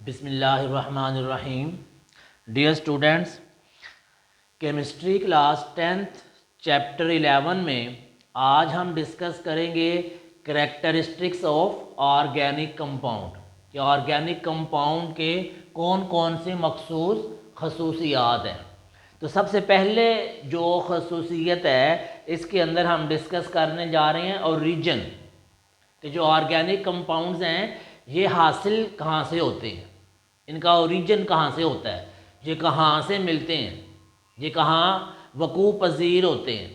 बिस्मिल्लाहिर्रहमानिर्रहीम। Dear students, chemistry class 10th chapter 11 में आज हम डिस्कस करेंगे करैक्टरिस्टिक्स ऑफ ऑर्गेनिक कंपाउंड कि ऑर्गेनिक कंपाउंड के कौन कौन से मखसूस खसूसियात हैं। तो सबसे पहले जो खसूसियत है इसके अंदर हम डिस्कस करने जा रहे हैं ओरिजिन कि जो ऑर्गेनिक कंपाउंड्स हैं ये हासिल कहाँ से होते हैं, इनका ओरिजिन कहाँ से होता है, ये कहाँ से मिलते हैं, ये कहाँ वकू पजीर होते हैं।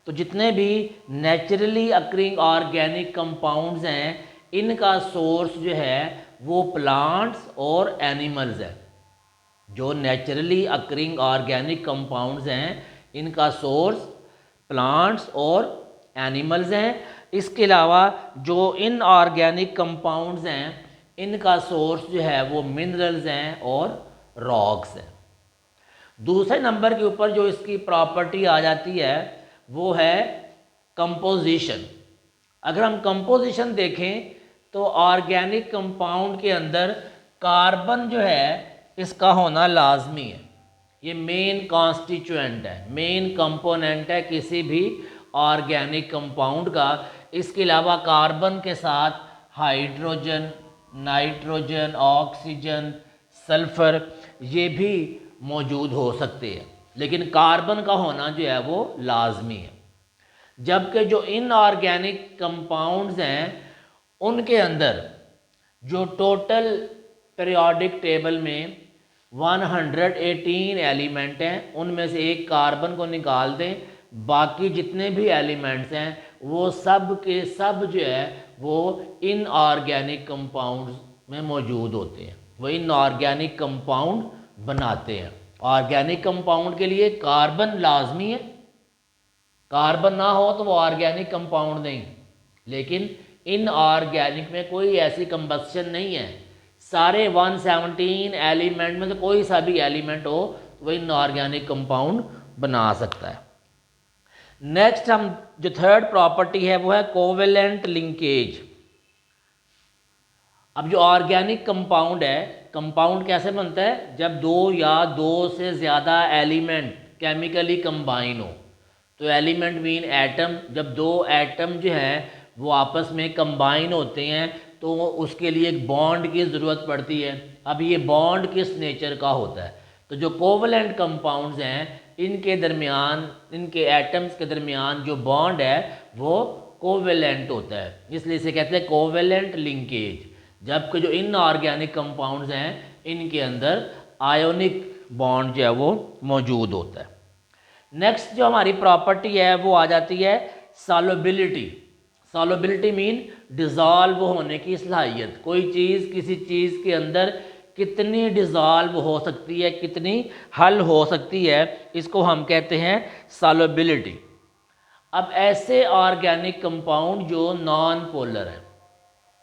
तो जितने भी नेचुरली अक्रिंग ऑर्गेनिक कंपाउंड्स हैं इनका सोर्स जो है वो प्लांट्स और एनिमल्स है। जो नेचुरली अक्रिंग ऑर्गेनिक कंपाउंड्स हैं इनका सोर्स प्लांट्स और एनिमल्स हैं। इसके अलावा जो इनऑर्गेनिक कंपाउंड्स हैं इनका सोर्स जो है वो मिनरल्स हैं और रॉक्स हैं। दूसरे नंबर के ऊपर जो इसकी प्रॉपर्टी आ जाती है वो है कंपोजिशन। अगर हम कंपोजिशन देखें तो ऑर्गेनिक कंपाउंड के अंदर कार्बन जो है इसका होना लाजमी है। ये मेन कॉन्स्टिट्यूएंट है, मेन कंपोनेंट है किसी भी ऑर्गेनिक कंपाउंड का। इसके अलावा कार्बन के साथ हाइड्रोजन, नाइट्रोजन, ऑक्सीजन, सल्फर ये भी मौजूद हो सकते हैं, लेकिन कार्बन का होना जो है वो लाजमी है। जबकि जो इनऑर्गेनिक कंपाउंड्स हैं उनके अंदर जो टोटल पीरियोडिक टेबल में 118 एलिमेंट हैं उनमें से एक कार्बन को निकाल दें, बाकी जितने भी एलिमेंट्स हैं वो सब के सब जो है वो इनऑर्गेनिक कंपाउंड्स में मौजूद होते हैं, वो इनऑर्गेनिक कंपाउंड बनाते हैं। ऑर्गेनिक कंपाउंड के लिए कार्बन लाजमी है, कार्बन ना हो तो वो ऑर्गेनिक कंपाउंड नहीं। लेकिन इनऑर्गेनिक में कोई ऐसी कंबस्शन नहीं है, सारे 117 एलिमेंट में से कोई सा भी एलिमेंट हो तो वो इनऑर्गेनिक कंपाउंड बना सकता है। नेक्स्ट हम जो थर्ड प्रॉपर्टी है वो है कोवेलेंट लिंकेज। अब जो ऑर्गेनिक कंपाउंड है, कंपाउंड कैसे बनता है, जब दो या दो से ज़्यादा एलिमेंट केमिकली कंबाइन हो। तो एलिमेंट मीन एटम, जब दो एटम जो हैं वो आपस में कंबाइन होते हैं तो उसके लिए एक बॉन्ड की ज़रूरत पड़ती है। अब ये बॉन्ड किस नेचर का होता है, तो जो कोवेलेंट कंपाउंड्स हैं इनके दरमियान, इनके एटम्स के दरमियान जो बॉन्ड है वो कोवेलेंट होता है, इसलिए इसे कहते हैं कोवेलेंट लिंकेज। जबकि जो इनऑर्गेनिक कंपाउंड्स हैं इनके अंदर आयोनिक बॉन्ड जो है वो मौजूद होता है। नेक्स्ट जो हमारी प्रॉपर्टी है वो आ जाती है सॉल्युबिलिटी। सॉल्युबिलिटी मीन डिज़ोल्व होने की सलाहियत। कोई चीज़ किसी चीज़ के अंदर कितनी डिज़ोल्व हो सकती है, कितनी हल हो सकती है, इसको हम कहते हैं सॉल्युबिलिटी। अब ऐसे ऑर्गेनिक कंपाउंड जो नॉन पोलर हैं,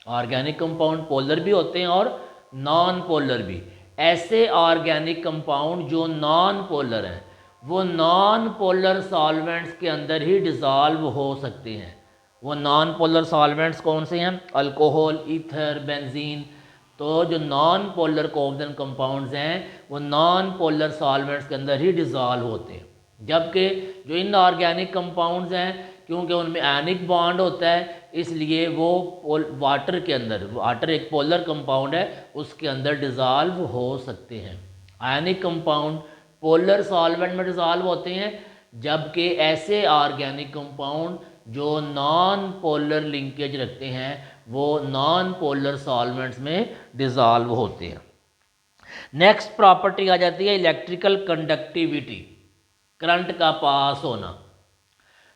ऑर्गेनिक कंपाउंड पोलर भी होते हैं और नॉन पोलर भी, ऐसे ऑर्गेनिक कंपाउंड जो नॉन पोलर हैं वो नॉन पोलर सॉल्वेंट्स के अंदर ही डिज़ोल्व हो सकते हैं। वो नॉन पोलर सॉल्वेंट्स कौन से हैं, अल्कोहल, ईथर, बेंजीन। तो जो नॉन पोलर कोवेलेंट कंपाउंड्स हैं वो नॉन पोलर सॉल्वेंट्स के अंदर ही डिज़ोल्व होते हैं। जबकि जो इनऑर्गेनिक कंपाउंड्स हैं क्योंकि उनमें आयनिक बॉन्ड होता है इसलिए वो वाटर के अंदर, वाटर एक पोलर कंपाउंड है, उसके अंदर डिज़ोल्व हो सकते हैं। आयनिक कंपाउंड पोलर सॉल्वेंट में डिज़ोल्व होते हैं, जबकि ऐसे ऑर्गेनिक कंपाउंड जो नॉन पोलर लिंकेज रखते हैं वो नॉन पोलर सॉल्वेंट्स में डिज़ोल्व होते हैं। नेक्स्ट प्रॉपर्टी आ जाती है इलेक्ट्रिकल कंडक्टिविटी, करंट का पास होना।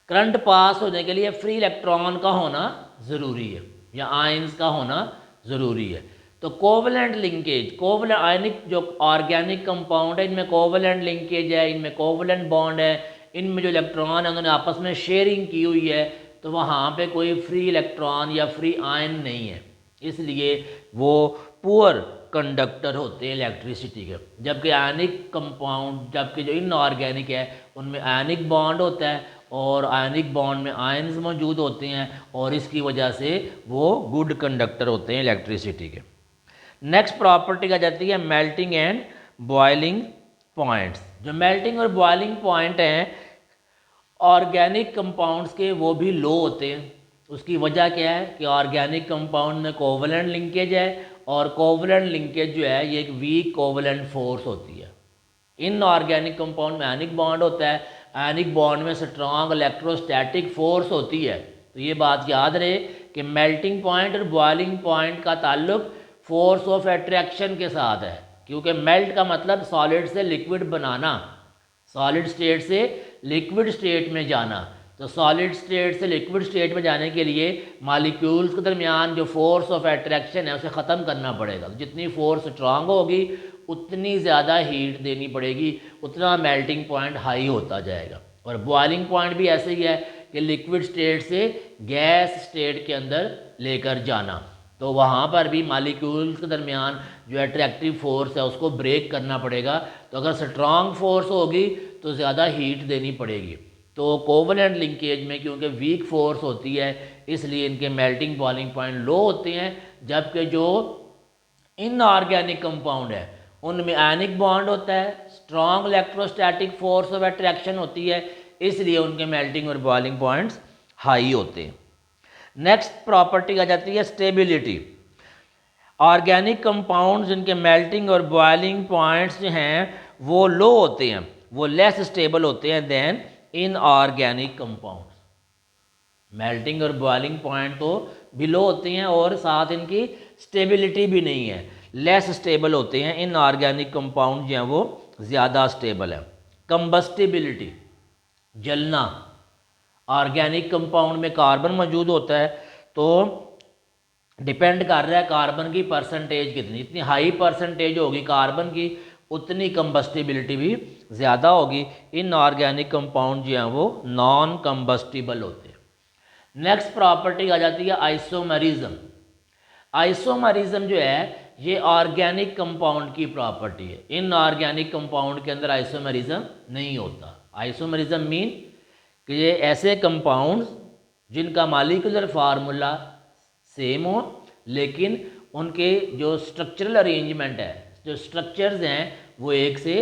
करंट पास होने के लिए फ्री इलेक्ट्रॉन का होना ज़रूरी है या आयंस का होना ज़रूरी है। तो कोवेलेंट लिंकेज, कोवेलेंट आयनिक जो ऑर्गेनिक कंपाउंड है इनमें कोवेलेंट लिंकेज है, इनमें कोवेलेंट बॉन्ड है, इनमें जो इलेक्ट्रॉन है उन्होंने आपस में शेयरिंग की हुई है, तो वहाँ पे कोई फ्री इलेक्ट्रॉन या फ्री आयन नहीं है, इसलिए वो पुअर कंडक्टर होते हैं इलेक्ट्रिसिटी के। जबकि आयनिक कंपाउंड, जबकि जो इनऑर्गेनिक है उनमें आयनिक बॉन्ड होता है और आयनिक बॉन्ड में आयन्स मौजूद होते हैं और इसकी वजह से वो गुड कंडक्टर होते हैं इलेक्ट्रिसिटी के। नेक्स्ट प्रॉपर्टी आ जाती है मेल्टिंग एंड बॉइलिंग पॉइंट्स। जो मेल्टिंग और बॉइलिंग पॉइंट हैं ऑर्गेनिक कंपाउंड्स के, वो भी लो होते हैं। उसकी वजह क्या है कि ऑर्गेनिक कंपाउंड में कोवलेंट लिंकेज है, और कोवलेंट लिंकेज जो है ये एक वीक कोवलेंट फोर्स होती है। इनऑर्गेनिक कंपाउंड में आयनिक बॉन्ड होता है, आयनिक बॉन्ड में स्ट्रॉन्ग इलेक्ट्रोस्टैटिक फोर्स होती है। तो ये बात याद रहे कि मेल्टिंग पॉइंट और बॉइलिंग पॉइंट का ताल्लुक फोर्स ऑफ अट्रैक्शन के साथ है, क्योंकि मेल्ट का मतलब सॉलिड से लिक्विड बनाना, सॉलिड स्टेट से लिक्विड स्टेट में जाना। तो सॉलिड स्टेट से लिक्विड स्टेट में जाने के लिए मॉलिक्यूल्स के दरमियान जो फोर्स ऑफ अट्रैक्शन है उसे ख़त्म करना पड़ेगा। तो जितनी फोर्स स्ट्रांग होगी उतनी ज़्यादा हीट देनी पड़ेगी, उतना मेल्टिंग पॉइंट हाई होता जाएगा। और बॉइलिंग पॉइंट भी ऐसे ही है कि लिक्विड स्टेट से गैस स्टेट के अंदर लेकर जाना। तो वहाँ पर भी मॉलिक्यूल्स के दरमियान जो अट्रैक्टिव फोर्स है उसको ब्रेक करना पड़ेगा। तो अगर स्ट्रांग फोर्स होगी तो ज़्यादा हीट देनी पड़ेगी। तो कोवलेंट लिंकेज में क्योंकि वीक फोर्स होती है इसलिए इनके मेल्टिंग बॉइलिंग पॉइंट लो होते हैं, जबकि जो इनऑर्गेनिक कंपाउंड है उनमें आयनिक बॉन्ड होता है, strong electrostatic force of attraction होती है, इसलिए उनके मेल्टिंग और बॉइलिंग पॉइंट्स हाई होते हैं। नेक्स्ट प्रॉपर्टी आ जाती है स्टेबिलिटी। ऑर्गेनिक कंपाउंड जिनके मेल्टिंग और बॉइलिंग पॉइंट्स जो हैं वो लो होते हैं, वो लेस स्टेबल होते हैं देन इनऑर्गेनिक कंपाउंड्स। मेल्टिंग और बॉइलिंग पॉइंट तो भी लो होते हैं और साथ इनकी स्टेबिलिटी भी नहीं है, लेस स्टेबल होते हैं। इनऑर्गेनिक कंपाउंड जो हैं वो ज़्यादा स्टेबल है। कंबस्टिबिलिटी, जलना, ऑर्गेनिक कंपाउंड में कार्बन मौजूद होता है तो डिपेंड कर रहा है कार्बन की परसेंटेज कितनी, इतनी हाई परसेंटेज होगी कार्बन की उतनी कंबस्टिबिलिटी भी ज़्यादा होगी। इनऑर्गेनिक कंपाउंड जो हैं वो नॉन कंबस्टिबल होते हैं। नेक्स्ट प्रॉपर्टी आ जाती है आइसोमरिज्म। आइसोमरिज्म जो है ये ऑर्गेनिक कंपाउंड की प्रॉपर्टी है। इनऑर्गेनिक कंपाउंड के अंदर आइसोमरिज्म नहीं होता। आइसोमरिज्म मीन कि ये ऐसे कंपाउंड्स जिनका मॉलिक्यूलर फार्मूला सेम हो लेकिन उनके जो स्ट्रक्चरल अरेंजमेंट है, जो स्ट्रक्चर्स हैं वो एक से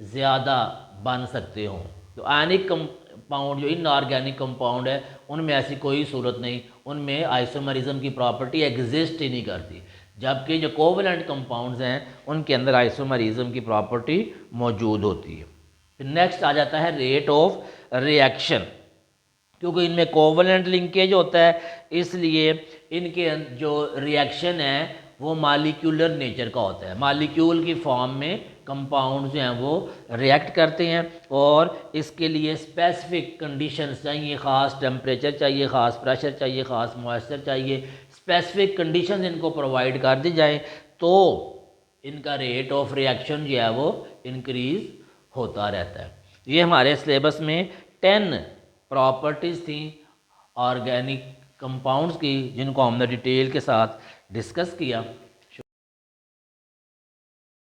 ज़्यादा बन सकते हों। तो आयनिक कंपाउंड जो इनऑर्गेनिक कंपाउंड है उनमें ऐसी कोई सूरत नहीं, उनमें आइसोमरिज्म की प्रॉपर्टी एग्जिस्ट ही नहीं करती। जबकि जो कोवलेंट कंपाउंड्स हैं उनके अंदर आइसोमरिज्म की प्रॉपर्टी मौजूद होती है। फिर नेक्स्ट आ जाता है रेट ऑफ रिएक्शन। क्योंकि इनमें कोवलेंट लिंकेज होता है इसलिए इनके जो रिएक्शन है वो मॉलिक्यूलर नेचर का होता है। मॉलिक्यूल की फॉर्म में कंपाउंड जो हैं वो रिएक्ट करते हैं और इसके लिए स्पेसिफिक कंडीशंस चाहिए, ख़ास टेम्परेचर चाहिए, ख़ास प्रेशर चाहिए, ख़ास मॉइस्चर चाहिए। स्पेसिफिक कंडीशंस इनको प्रोवाइड कर दी जाए तो इनका रेट ऑफ रिएक्शन जो है वो इंक्रीज़ होता रहता है। ये हमारे सिलेबस में 10 प्रॉपर्टीज़ थी ऑर्गेनिक कंपाउंड्स की जिनको हमने डिटेल के साथ डिस्कस किया।